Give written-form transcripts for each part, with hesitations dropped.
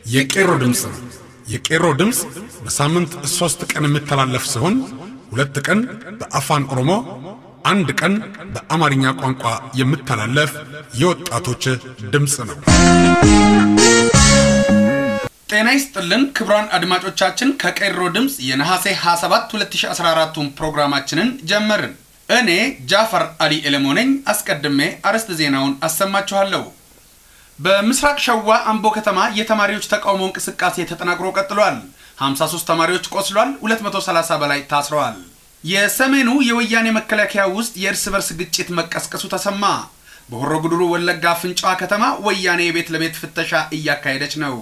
የቄሮ ድምጽ ነው። የቄሮ ድምጽ በሳምንት 3 ቀን የሚተላለፍ ሲሆን 2 ቀን በአፋን ኦሮሞ፣ 1 ቀን በአማርኛ ቋንቋ የሚተላለፍ የወጣቶች ድምጽ ነው። ጤና ይስጥልን ክብራን አድማጮቻችን፣ ከቄሮ ድምጽ የነሐሴ 27 2014 ፕሮግራማችንን ጀመርን። እኔ ጃፈር አሊ ኤለሞነኝ አስቀድሜ አርዕስተ ዜናውን አሰማችኋለሁ። በምስራቅ ሸዋ አምቦ ከተማ የተማሪዎች ተቃውሞ እንቅስቃሴ ተጠናክሮ ቀጥሏል። 53 ተማሪዎች ቆስሏል፣ 230 በላይ ታስረዋል። የሰሜኑ የወያኔ መከላከያ ውስጥ የእርስ በርስ ግጭት መቀስቀሱ ተሰማ። በሆሮ ጉዱሩ ወለጋ ፍንጫ ከተማ ወያኔ የቤት ለቤት ፍተሻ እያካሄደች ነው።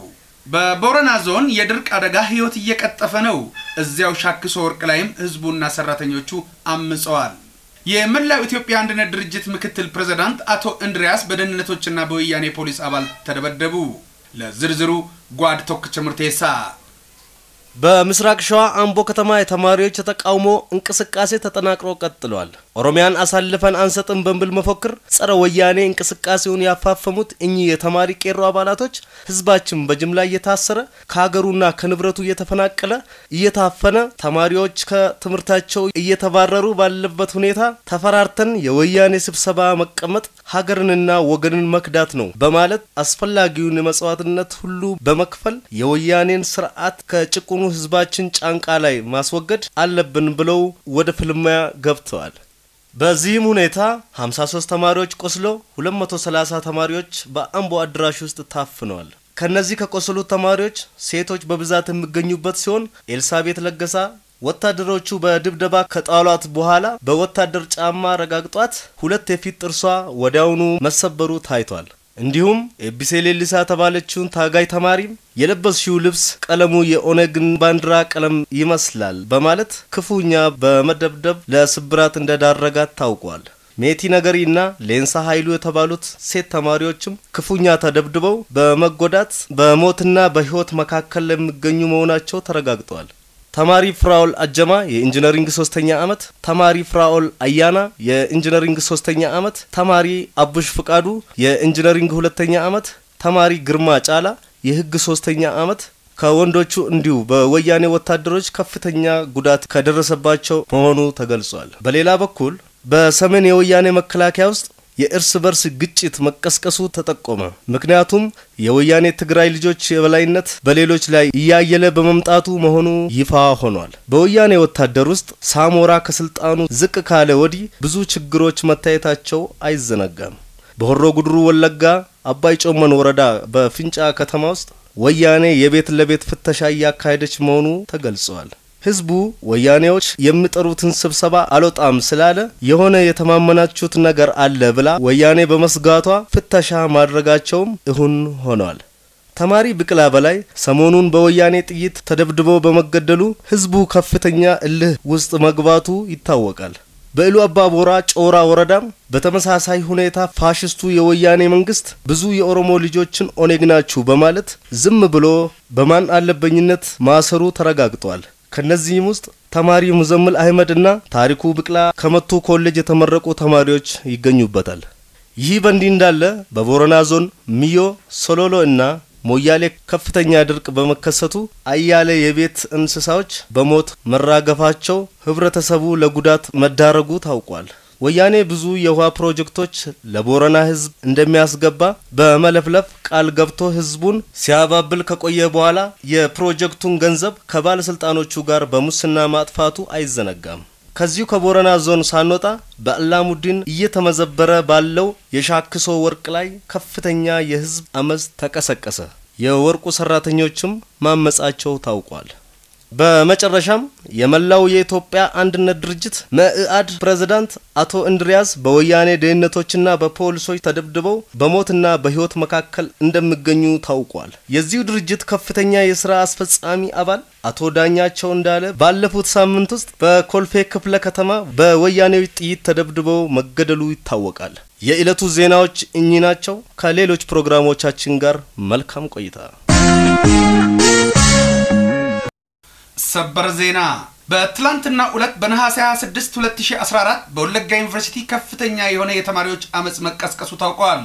በቦረና ዞን የድርቅ አደጋ ህይወት እየቀጠፈ ነው። እዚያው ሻክሶ ወርቅ ላይም ህዝቡና ሰራተኞቹ አምጸዋል። የመላው ኢትዮጵያ አንድነት ድርጅት ምክትል ፕሬዝዳንት አቶ እንድሪያስ በደህንነቶችና በወያኔ ፖሊስ አባል ተደበደቡ። ለዝርዝሩ ጓድ ቶክቸ ምርቴሳ። በምስራቅ ሸዋ አምቦ ከተማ የተማሪዎች ተቃውሞ እንቅስቃሴ ተጠናክሮ ቀጥሏል። ኦሮሚያን አሳልፈን አንሰጥም በሚል መፈክር ጸረ ወያኔ እንቅስቃሴውን ያፋፈሙት እኚህ የተማሪ ቄሮ አባላቶች ህዝባችን በጅምላ እየታሰረ ከሀገሩና ከንብረቱ እየተፈናቀለ እየታፈነ ተማሪዎች ከትምህርታቸው እየተባረሩ ባለበት ሁኔታ ተፈራርተን የወያኔ ስብሰባ መቀመጥ ሀገርንና ወገንን መክዳት ነው በማለት አስፈላጊውን መስዋዕትነት ሁሉ በመክፈል የወያኔን ስርዓት ከጭቁኑ ህዝባችን ጫንቃ ላይ ማስወገድ አለብን ብለው ወደ ፍልሚያ ገብተዋል። በዚህም ሁኔታ 53 ተማሪዎች ቆስለው 230 ተማሪዎች በአምቦ አድራሽ ውስጥ ታፍነዋል። ከነዚህ ከቆሰሉት ተማሪዎች ሴቶች በብዛት የሚገኙበት ሲሆን ኤልሳቤት ለገሳ ወታደሮቹ በድብደባ ከጣሏት በኋላ በወታደር ጫማ ረጋግጧት 2 የፊት ጥርሷ ወዲያውኑ መሰበሩ ታይቷል። እንዲሁም ኤቢሴሌሊሳ ተባለችውን ታጋይ ተማሪ የለበስሽው ልብስ ቀለሙ የኦነግን ባንዲራ ቀለም ይመስላል በማለት ክፉኛ በመደብደብ ለስብራት እንደዳረጋት ታውቋል። ሜቲ ነገሪና ሌንሳ ኃይሉ የተባሉት ሴት ተማሪዎችም ክፉኛ ተደብድበው በመጎዳት በሞትና በህይወት መካከል የሚገኙ መሆናቸው ተረጋግጧል። ተማሪ ፍራኦል አጀማ የኢንጂነሪንግ 3ኛ ዓመት፣ ተማሪ ፍራኦል አያና የኢንጂነሪንግ 3ኛ ዓመት፣ ተማሪ አቡሽ ፍቃዱ የኢንጂነሪንግ 2ኛ ዓመት፣ ተማሪ ግርማ ጫላ የህግ 3ኛ ዓመት ከወንዶቹ እንዲሁ በወያኔ ወታደሮች ከፍተኛ ጉዳት ከደረሰባቸው መሆኑ ተገልጿል። በሌላ በኩል በሰሜን የወያኔ መከላከያ ውስጥ የእርስ በርስ ግጭት መቀስቀሱ ተጠቆመ። ምክንያቱም የወያኔ ትግራይ ልጆች የበላይነት በሌሎች ላይ እያየለ በመምጣቱ መሆኑ ይፋ ሆኗል። በወያኔ ወታደር ውስጥ ሳሞራ ከስልጣኑ ዝቅ ካለ ወዲህ ብዙ ችግሮች መታየታቸው አይዘነጋም። በሆሮ ጉዱሩ ወለጋ አባይ ጮመን ወረዳ በፍንጫ ከተማ ውስጥ ወያኔ የቤት ለቤት ፍተሻ እያካሄደች መሆኑ ተገልጿል። ህዝቡ ወያኔዎች የሚጠሩትን ስብሰባ አልወጣም ስላለ የሆነ የተማመናችሁት ነገር አለ ብላ ወያኔ በመስጋቷ ፍተሻ ማድረጋቸውም እሁን ሆኗል። ተማሪ ብቅላ በላይ ሰሞኑን በወያኔ ጥይት ተደብድቦ በመገደሉ ህዝቡ ከፍተኛ እልህ ውስጥ መግባቱ ይታወቃል። በኢሉ አባቦራ ጮራ ወረዳም በተመሳሳይ ሁኔታ ፋሽስቱ የወያኔ መንግስት ብዙ የኦሮሞ ልጆችን ኦነግ ናችሁ በማለት ዝም ብሎ በማን አለበኝነት ማሰሩ ተረጋግጧል። ከነዚህም ውስጥ ተማሪ ሙዘምል አህመድና ታሪኩ ብቅላ ከመቱ ኮሌጅ የተመረቁ ተማሪዎች ይገኙበታል። ይህ በእንዲህ እንዳለ በቦረና ዞን ሚዮ ሶሎሎ እና ሞያሌ ከፍተኛ ድርቅ በመከሰቱ አያሌ የቤት እንስሳዎች በሞት መራገፋቸው ህብረተሰቡ ለጉዳት መዳረጉ ታውቋል። ወያኔ ብዙ የውሃ ፕሮጀክቶች ለቦረና ህዝብ እንደሚያስገባ በመለፍለፍ ቃል ገብቶ ህዝቡን ሲያባብል ከቆየ በኋላ የፕሮጀክቱን ገንዘብ ከባለስልጣኖቹ ጋር በሙስና ማጥፋቱ አይዘነጋም። ከዚሁ ከቦረና ዞን ሳንወጣ በአላሙዲን እየተመዘበረ ባለው የሻክሶ ወርቅ ላይ ከፍተኛ የህዝብ አመጽ ተቀሰቀሰ። የወርቁ ሰራተኞችም ማመጻቸው ታውቋል። በመጨረሻም የመላው የኢትዮጵያ አንድነት ድርጅት መኢአድ ፕሬዝዳንት አቶ እንድሪያስ በወያኔ ደህንነቶችና በፖሊሶች ተደብድበው በሞትና በህይወት መካከል እንደሚገኙ ታውቋል። የዚሁ ድርጅት ከፍተኛ የሥራ አስፈጻሚ አባል አቶ ዳኛቸው እንዳለ ባለፉት ሳምንት ውስጥ በኮልፌ ክፍለ ከተማ በወያኔው ጥይት ተደብድበው መገደሉ ይታወቃል። የዕለቱ ዜናዎች እኚህ ናቸው። ከሌሎች ፕሮግራሞቻችን ጋር መልካም ቆይታ። ሰበር ዜና። በትላንትና ዕለት በነሐሴ 26 2014 በወለጋ ዩኒቨርሲቲ ከፍተኛ የሆነ የተማሪዎች አመጽ መቀስቀሱ ታውቋል።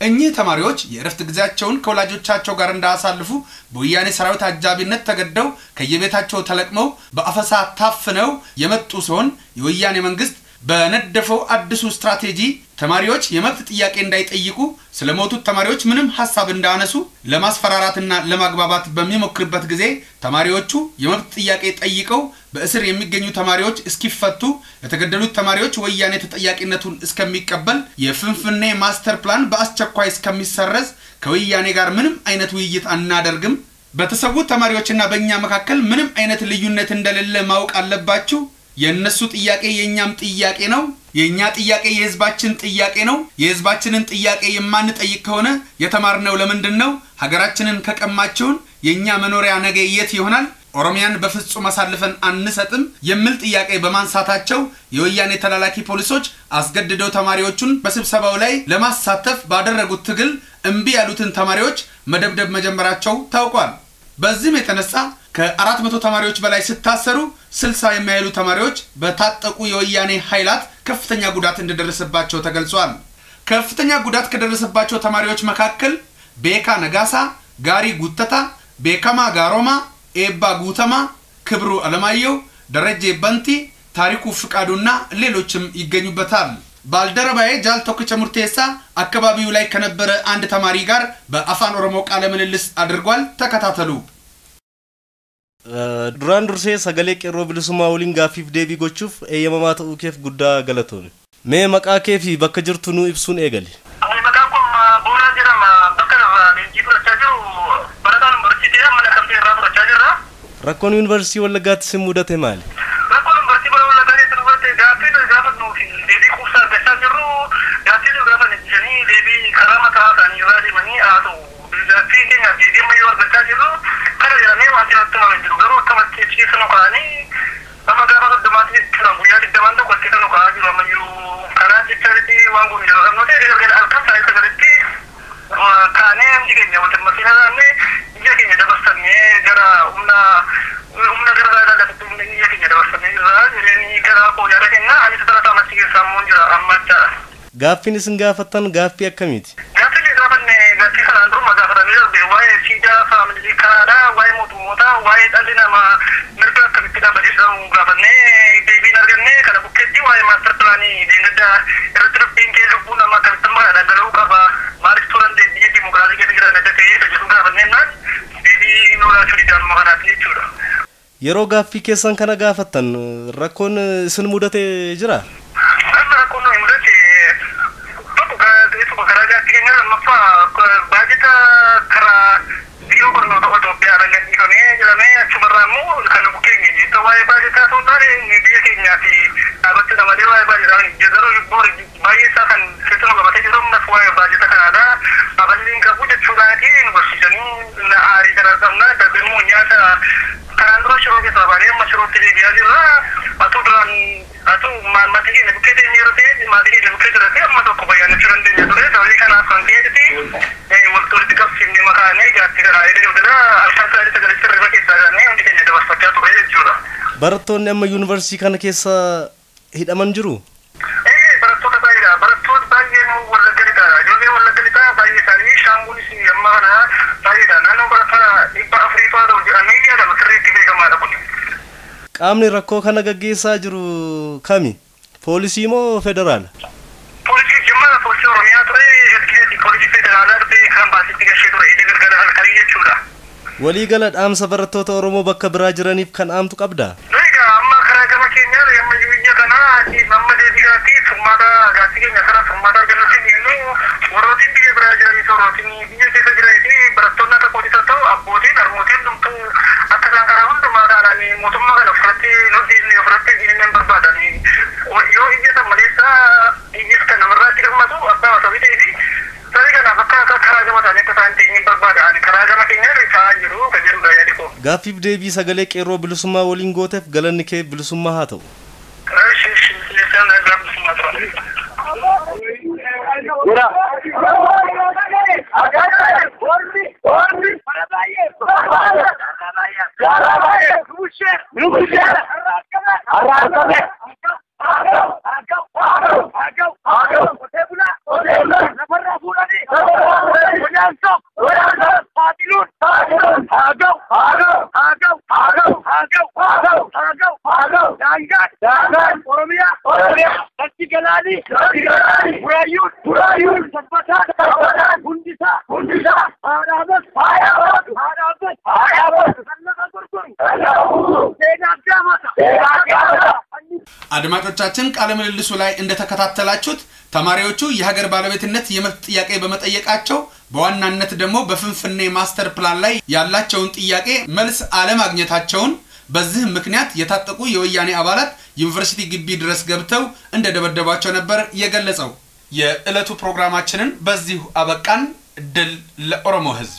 እኚህ ተማሪዎች የእረፍት ጊዜያቸውን ከወላጆቻቸው ጋር እንዳሳልፉ በወያኔ ሰራዊት አጃቢነት ተገደው ከየቤታቸው ተለቅመው በአፈሳ ታፍነው የመጡ ሲሆን የወያኔ መንግስት በነደፈው አዲሱ ስትራቴጂ ተማሪዎች የመብት ጥያቄ እንዳይጠይቁ ስለሞቱት ተማሪዎች ምንም ሐሳብ እንዳነሱ ለማስፈራራትና ለማግባባት በሚሞክርበት ጊዜ ተማሪዎቹ የመብት ጥያቄ ጠይቀው በእስር የሚገኙ ተማሪዎች እስኪፈቱ ለተገደሉት ተማሪዎች ወያኔ ተጠያቂነቱን እስከሚቀበል የፍንፍኔ ማስተር ፕላን በአስቸኳይ እስከሚሰረዝ ከወያኔ ጋር ምንም አይነት ውይይት አናደርግም በተሰዉት ተማሪዎችና በእኛ መካከል ምንም አይነት ልዩነት እንደሌለ ማወቅ አለባችሁ የነሱ ጥያቄ የኛም ጥያቄ ነው የኛ ጥያቄ የህዝባችን ጥያቄ ነው የህዝባችንን ጥያቄ የማንጠይቅ ከሆነ የተማርነው ለምንድነው ሀገራችንን ከቀማችሁን የኛ መኖሪያ ነገ የት ይሆናል ኦሮሚያን በፍጹም አሳልፈን አንሰጥም የሚል ጥያቄ በማንሳታቸው የወያኔ ተላላኪ ፖሊሶች አስገድደው ተማሪዎቹን በስብሰባው ላይ ለማሳተፍ ባደረጉት ትግል እምቢ ያሉትን ተማሪዎች መደብደብ መጀመራቸው ታውቋል በዚህም የተነሳ ከ400 ተማሪዎች በላይ ሲታሰሩ 60 የሚያህሉ ተማሪዎች በታጠቁ የወያኔ ኃይላት ከፍተኛ ጉዳት እንደደረሰባቸው ተገልጿል ከፍተኛ ጉዳት ከደረሰባቸው ተማሪዎች መካከል ቤካ ነጋሳ ጋሪ ጉተታ ቤካማ ጋሮማ ኤባ ጉተማ ክብሩ አለማየሁ ደረጀ በንቲ ታሪኩ ፍቃዱና ሌሎችም ይገኙበታል ባልደረባዬ ጃልቶክ ቸሙርቴሳ አካባቢው ላይ ከነበረ አንድ ተማሪ ጋር በአፋን ኦሮሞ ቃለ ምልልስ አድርጓል ተከታተሉ ዱራን ዱርሴ ሰገሌ ቄሮ ብልሱማ ወሊን ጋፊፍ ዴቢ ጎቹፍ ኤየማማተ ኡኬፍ ጉዳ ገለቶን ሜ መቃ ኬፊ በከጅርቱኑ ኢብሱን ኤገሊ አይ መቃቆም ቦራ ጀራማ በከራ ለንጂ ፍራቻጆ በረዳን ዩኒቨርሲቲ ያመለ ከፍቴ ራሱ ፍራቻጀራ ረኮን ዩኒቨርሲቲ ወለጋት ስሙደቴ ማል ረኮን ዩኒቨርሲቲ ወለጋት ትርወቴ ጋፊ ጋፈት ነው ዴቢ ኩሳ ገቻጀሩ ጋፊ ጋፈት ጀኒ ዴቢ ከራማታ ታኒ ራዲ መኒ አቶ ጋፊ ከኛ ዴቢ ማይወር ገቻጀሩ ከረያኔ ዋንቲናት ነው እንጂ ገሮ ተመቼ ሲስኖ ካኒ አማጋራ ደማቲ ነው ያዲ ደማንዶ ቆጥቶ ነው ካጂ ማዩ ካናቲ ቻሪቲ ዋንጉ ነው ነው ተደረገ አልካም ሳይተገለቲ ካኔ እንዲገኛ ወደ መስላኔ ይገኛ ደበስተኔ ገራ ኡምና ገራ ዳላለት ይገኛ ደበስተኔ ዛሬ ገራ ኮ ያረገና አኒ ተራታ ማ치 ሳሙን ጅራ አማቻ ጋፊን ስንጋፈተን ጋፊ አከሚት ጋፊ ጋፈነ ጋፊ ካንድሩ ማጋፈራ ዋይ ሲዳ ፋሚሊ ካራ ዋይ ሞታ ዋይ ዳሊናማ ምርጋ ከቢዳ በዲሰው ጋፈነ ቤቢ ነገርኔ ከለቡከቲ ዋይ ማስተር ፕላኒ ዲንገዳ ሪትሪፒንግ ለቡና ማከተማ ያዳለው ካባ ማሪስቶራንት ዲ ዲሞክራሲ ገድግራ ነደተ ተጀቱ ጋፈነና ቤቢ ኖራ ቹሪዳን ማራቲ ቹራ የሮ ጋፊ ከሰን ከነ ጋፈተን ረኮን ስን ሙደቴ ጅራ ረኮን ነው ሙደቴ በቃ ከራጋ ትገኛ ለማፋ ባጀታ ከራ ቢሮ ቆርኖ ኢትዮጵያ ረጋት ይሆነ ለኔ አቹበራሙ ከለቡከኝ ተዋይ ባጀታ ቶታሪ ኒዲየኛቲ አበተ ለማለ ዋይ ባጀታ ጀዘሮ ይቦር ባየሳን ከተማ በተጀሮ መስዋይ ባጀታ ካዳ አበሊን ከቡደ ቹጋቲ ዩኒቨርሲቲ ለአሪ ተራሰምና ደግሞ ኛታ ካንድሮ ሽሮጌ ተባለ መስሮት ሊቢያዚራ አቶ ድራን አቶ ማማቲጌ ለቡከቴ ኒሮቴ ማቲጌ ለቡከቴ ረቴ አማቶ ኮባያን ቹረንደ ኛቶሬ ታውሪ ካና ሳንቲቲ ወልቶር ዲካፍ ሲኒ መካኔ ጋቲ ገራ አይደገና አልፋሳሪ ተገለጸ ረበቴ ሳጋኔ እንዲከኝ ደባስፈቻ ቱሬ ጁራ በረቶን ነም ዩኒቨርሲቲ ከነ ኬሳ ሂዳመን ጅሩ በረቶ ተባይራ በረቶ ባየኑ ወለገሪታ ጆዜ ወለገሪታ ባይሳሪ ሻምቡኒ ሲያማና ባይዳ ናኖ በረታ ኢባ አፍሪካ ነው አሜሪካ ነው ትሬት ከማለ ቁጥ ቃምኒ ረኮ ከነ ገጌሳ ጅሩ ካሚ ፖሊሲሞ ፌደራል ፖሊሲ ጀማራ ፖሊሲ ኦሮሚያ ትሬ ሄድኬት ፖሊሲ ፌደራል አርቴ ካምፓሲ ትገሽዶ ኢደገርገለ አልካሪየ ቹዳ ወሊ ገለድ አምሰ በረቶተ ኦሮሞ በከ ብራጅረኒፍ ከን አምቱ ቀብዳ ለጋ አማ ከራገመ ኬኛ የመዩየ ከና መመደ ዲጋቲ ሱማዳ ጋቲገኛ ከራ ሱማዳ ገለቲ ይኑ ወሮቲ ዲ ብራጅረኒ ሶሮቲ ዲየ ተገራይቲ በረቶና ተቆዲተቶ አቦቲ አርሞቲ ዱምቱ አተላካራ ሁሉ ማዳላኒ ሞቱማ ገለፍረቲ ኖዲ ለፍረቲ ዲነን በርባዳኒ ዮ ይየተ መሌሳ ይየተ ነመራቲ ገመቱ አባ ወሰቢቴ ዲ ተሪገና በካ ከራገመ ታኔ ተታንቲ በርባዳኒ ከራገመ ኬኛ ለታጅሩ ከጀሩ ያዲኮ ጋፊፍ ዴቢ ሰገሌ ቄሮ ብልሱማ ወሊን ጎተፍ ገለንኬ ብልሱማ ሃተው እሺ ለሰነ ጋር ብልሱማ ተራ ወራ ወርዲ ባራባዬ ጉሼ አራከበ አጋው ተቡላ ነፈራ ፉላዲ አድማጮቻችን ቃለ ምልልሱ ላይ እንደተከታተላችሁት ተማሪዎቹ የሀገር ባለቤትነት የመብት ጥያቄ በመጠየቃቸው በዋናነት ደግሞ በፍንፍኔ ማስተር ፕላን ላይ ያላቸውን ጥያቄ መልስ አለማግኘታቸውን በዚህ ምክንያት የታጠቁ የወያኔ አባላት ዩኒቨርሲቲ ግቢ ድረስ ገብተው እንደደበደባቸው ነበር የገለጸው። የዕለቱ ፕሮግራማችንን በዚሁ አበቃን። ድል ለኦሮሞ ህዝብ።